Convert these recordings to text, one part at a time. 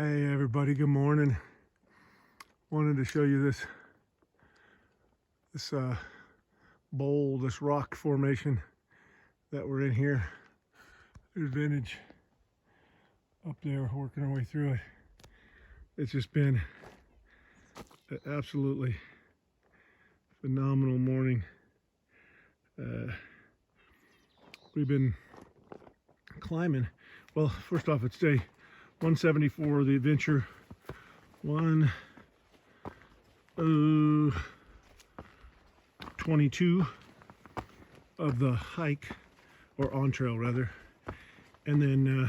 Hey everybody, good morning. Wanted to show you this bowl, this rock formation that we're in here. There's vintage up there, working our way through it. It's just been an absolutely phenomenal morning. We've been climbing. Well, first off, it's day 174 of the adventure. 22 of the hike, or on trail rather. And then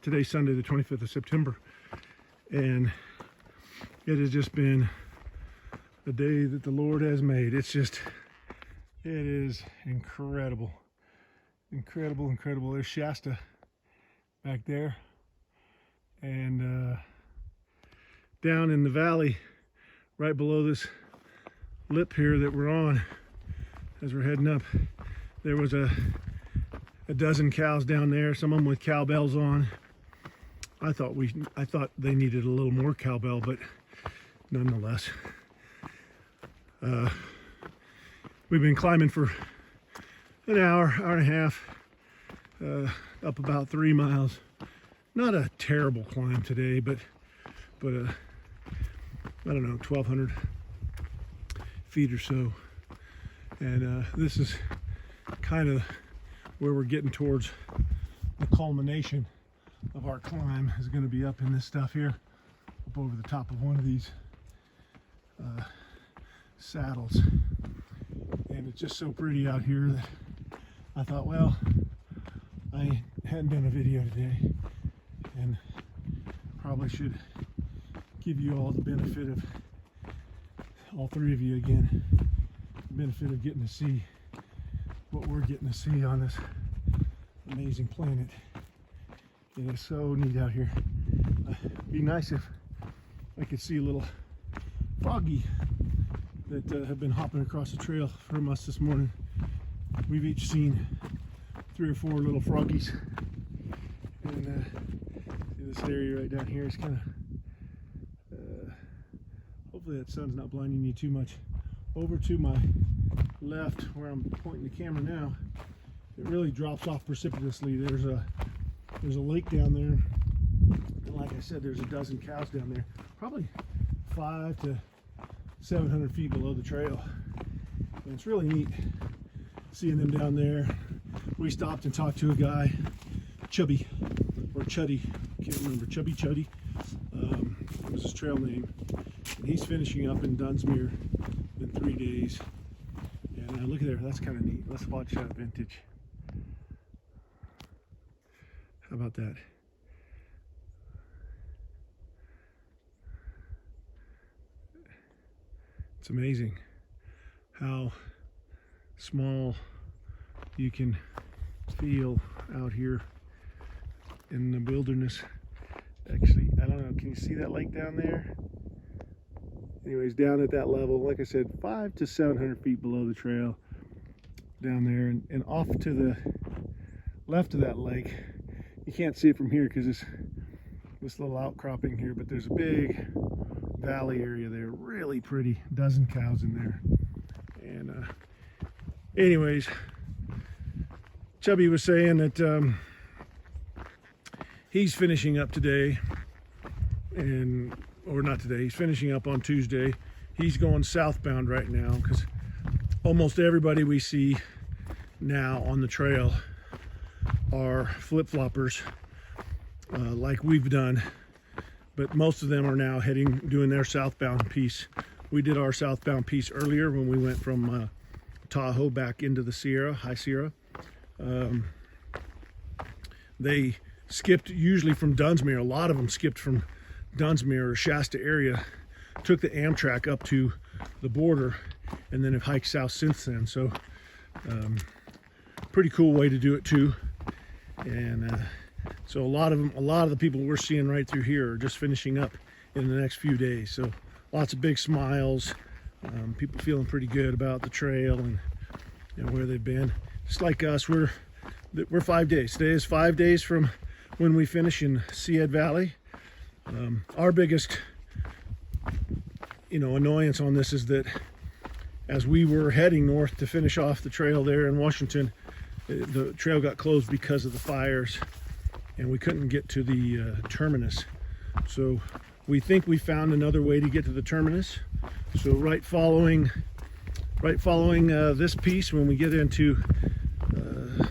today's Sunday, the 25th of September. And it has just been the day that the Lord has made. It is incredible. Incredible. There's Shasta back there. And down in the valley, right below this lip here that we're on, as we're heading up, there was a dozen cows down there, some of them with cowbells on. I thought they needed a little more cowbell, but nonetheless, we've been climbing for an hour and a half, up about 3 miles. Not a terrible climb today, but I don't know, 1,200 feet or so. And this is kind of where we're getting towards the culmination of our climb. Is going to be up in this stuff here, up over the top of one of these saddles. And it's just so pretty out here that I thought, well, I hadn't done a video today, and probably should give you all the benefit of, all three of you again, the benefit of getting to see what we're getting to see on this amazing planet. It is so neat out here. It'd be nice if I could see a little froggy that have been hopping across the trail from us this morning. We've each seen 3 or 4 little froggies. And this area right down here is kind of, hopefully that sun's not blinding you too much. Over to my left, where I'm pointing the camera now, it really drops off precipitously. There's a lake down there, and like I said, there's a dozen cows down there, probably 500 to 700 feet below the trail. And it's really neat seeing them down there. We stopped and talked to a guy, Chubby, or Chuddy, can't remember, Chuddy. That was his trail name. And he's finishing up in Dunsmuir in 3 days. And look at there, that's kind of neat. Let's watch vintage. How about that? It's amazing how small you can feel out here in the wilderness. Actually, I don't know, can you see that lake down there? Anyways, down at that level, like I said, 500 to 700 feet below the trail down there, and off to the left of that lake, you can't see it from here because this little outcropping here, but there's a big valley area there, really pretty, dozen cows in there. And anyways, Chubby was saying that he's finishing up today, or not today, he's finishing up on Tuesday. He's going southbound right now because almost everybody we see now on the trail are flip-floppers, like we've done, but most of them are now doing their southbound piece. We did our southbound piece earlier when we went from Tahoe back into the Sierra, High Sierra. They skipped usually from Dunsmuir. A lot of them skipped from Dunsmuir or Shasta area, took the Amtrak up to the border, and then have hiked south since then. So pretty cool way to do it too. And so a lot of the people we're seeing right through here are just finishing up in the next few days. So lots of big smiles, people feeling pretty good about the trail and where they've been. Just like us, we're 5 days. Today is 5 days from when we finish in Sead Valley. Our biggest, annoyance on this is that as we were heading north to finish off the trail there in Washington, the trail got closed because of the fires, and we couldn't get to the terminus. So we think we found another way to get to the terminus. So right following this piece, when we get into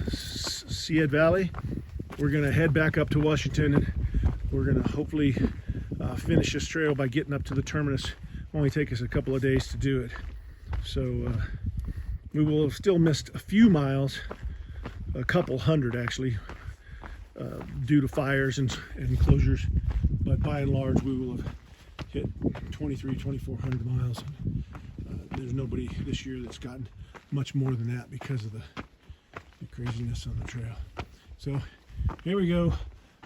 Sead Valley, we're going to head back up to Washington, and we're going to hopefully finish this trail by getting up to the terminus. Only take us a couple of days to do it. So we will have still missed a few miles, a couple hundred actually, due to fires and closures, but by and large we will have hit 2,400 miles. There's nobody this year that's gotten much more than that because of the craziness on the trail. So here we go.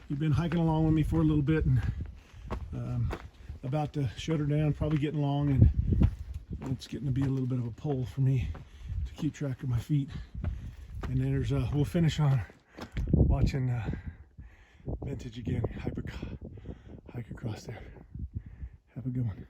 You've been hiking along with me for a little bit, and about to shut her down, probably getting long, and it's getting to be a little bit of a pull for me to keep track of my feet. And then we'll finish on watching vintage again, hike across there. Have a good one.